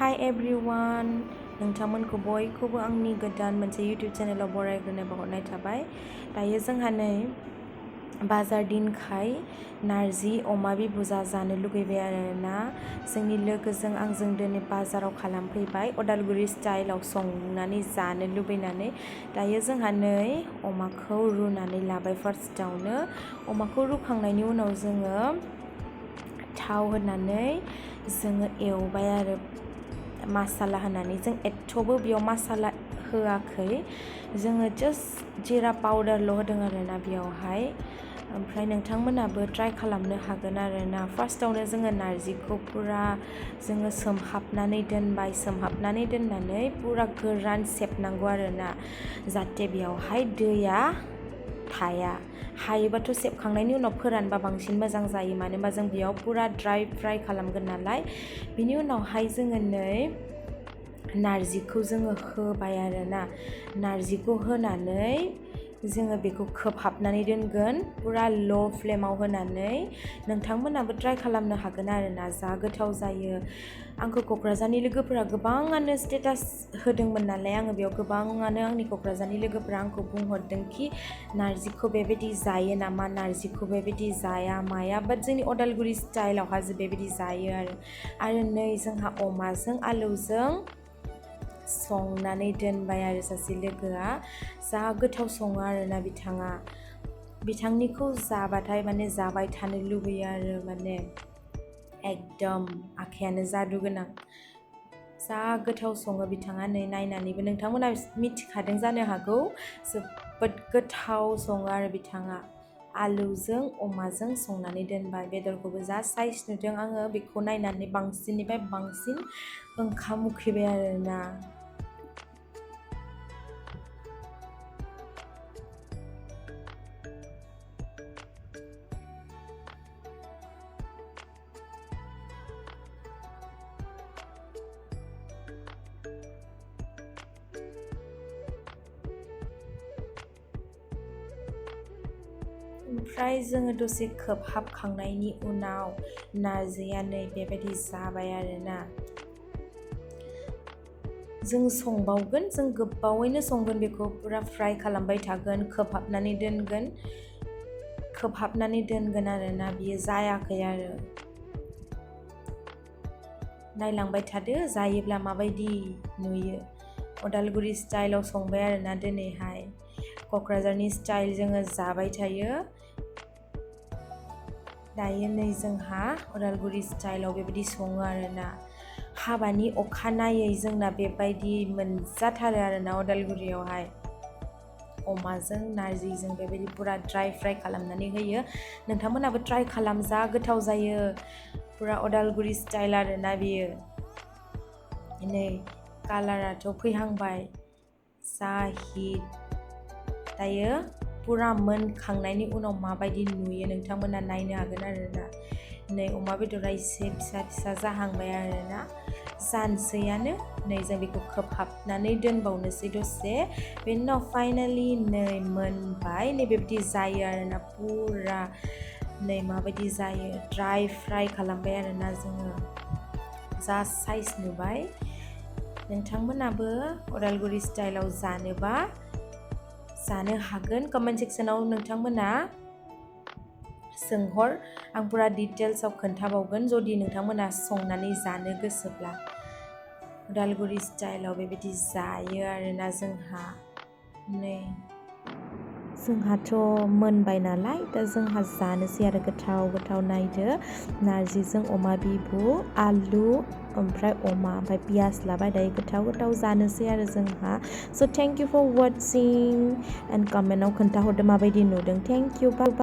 Hi everyone, नोंथांमोनखौ बयखौबो आंनि गोदान मोनसे YouTube चेनेलाव बरायग्रोनाय बावहरनाय थाबाय। दायो जोंहा नै बाजार दिनखाय नार्जि अमा बिबुजा जानो लुगैबाय आरोना। जोंनि लोगोजों आंजों दिनै बाजाराव खालामफैबाय उदालगुरि स्टाइलाव संनानै जानो लुबैनानै। दायो जोंहा नै अमाखौ रुनानै लाबाय। फार्स्टआवनो अमाखौ रुखांनायनि उनाव जोङो थाव होनानै जोङो एवबाय आरो मसाला होनानै। जों एथ'बो बेयाव मसाला होआखै, जोङो जास्ट जिरा पाउडारल' होदों आरोना बेयावहाय। ओमफ्राय नोंथांमोनाबो ट्राइ खालामनो हागोन आरोना। फार्स्टआवनो जोङो नार्जिखौ पुरा जोङो सोमहाबनानै दोनबाय। सोमहाबनानै दोननानै पुरा गोरान सेबनांगौ आरोना, जाहाथे बेयावहाय दैया थाया। हायोबाथ' सेबखांनायनि उनाव फोरानबा बांसिन मोजां जायो, मानो होनबा जों बेयाव पुरा ड्राइ फ्राइ खालामगोन नालाय। बिनि उनावहाय जोङो नै नार्जिखौ जोङो होबाय आरोना। नार्जिखौ होनानै जोङो बेखौ खोबहाबनानै दोनगोन पुरा ल' फ्लेमाव होनानै। नोंथांमोनाबो ट्राइ खालामनो हागोन आरोना, जा गोथाव जायो। आंखौ क'क्राझारनि लोगोफोरा गोबाङानो स्टेटास होदोंमोन नालाय, आङो बेयाव गोबाङानो आंनि क'क्राझारनि लोगोफोरा आंखौ बुंहरदों कि नार्जिखौ बेबायदि जायो नामा, नार्जिखौ बेबायदि जाया माया, बाट जोंनि उदालगुरि स्टाइलावहा बेबायदि जायो आरो नै जोंहा अमाजों आलुजों संनानै दोनबाय आरो सासे लोगोआ। जा गोथाव सङो आरोना बिथाङा। बिथांनिखौ जाबाथाय माने जाबाय थानो लुबैयो आरो माने एकदम आखायानो जादु गोनां। जा गोथाव सङो बिथाङा। नै नायनानैबो नोंथांमोना मिथिखादों जानो हागौ, जोबोद गोथाव सङो आरो बिथाङा। आलुजों अमाजों संनानै दोनबाय। बेदरखौबो जा साइज नुदों आङो, बेखौ नायनानै बांसिननिफ्राय बांसिन ओंखाम उखैबाय आरोना। ओमफ्राय जोङो दसे खोबहाबखांनायनि उनाव नार्जिया नै बेबायदि जाबाय आरोना। जों संबावगोन, जों गोबावैनो संगोन बेखौ, पुरा फ्राय खालामबाय थागोन, खोबहाबनानै दोनगोन आरोना। बियो जायाखै आरो। नायलांबाय थादो जायोब्ला माबायदि नुयो। उदालगुरि स्टाइलाव संबाय आरोना दिनैहाय। क'क्राझारनि स्टाइल जोङो जाबाय थायो। दायो नै जोंहा उदालगुरि स्टाइलाव बेबायदि सङो आरोना। हाबानि अखानायै जोंना बेबायदि मोनजाथारो आरोना उदालगुरियावहाय। अमाजों नार्जिजों बेबायदि पुरा ड्राइ फ्राइ खालामनानै होयो। नोंथांमोनाबो ट्राइ खालाम, जा गोथाव जायो। पुरा उदालगुरि स्टाइल आरोना बेयो। नै कालाराथ' फैहांबाय, जा हिट। दायो पुरा मोनखांनायनि उनाव माबायदि नुयो नोंथांमोना नायनो हागोन आरोना। नै अमा बेदरा एसे फिसा फिसा जाहांबाय आरोना। जानोसैयानो। नै जों बेखौ खोबहाबनानै दोनबावनोसै दसे। बेनि उनाव फाइनालि नै मोनबाय। नै बेबायदि जायो आरोना पुरा। नै माबायदि जायो, ड्राइ फ्राइ खालामबाय आरोना जोङो। जा साइज नुबाय। नोंथांमोनाबो उदालगुरि स्टाइलाव जानोबा जानो हागोन। कमेन्ट सेक्सनाव नोंथांमोना सोंहर, आं पुरा डिटेल्सआव खोन्थाबावगोन जुदि नोंथांमोना संनानै जानो गोसोब्ला। उदालगुरि स्टाइलाव बेबायदि जायो आरोना जोंहा। नै जोंहाथ' मोनबाय नालाय, दा जोंहा जानोसै आरो गोथाव गोथाव। नायदो, नार्जिजों अमा बिबु, आलु ओमफ्राय अमा, ओमफ्राय पियास लाबाय। दायो गोथाव गोथाव जानोसै आरो जोंहा। So' thank you for watching and कमेन्टआव खोन्थाहरदो माबायदि नुदों। Thank you, bye bye.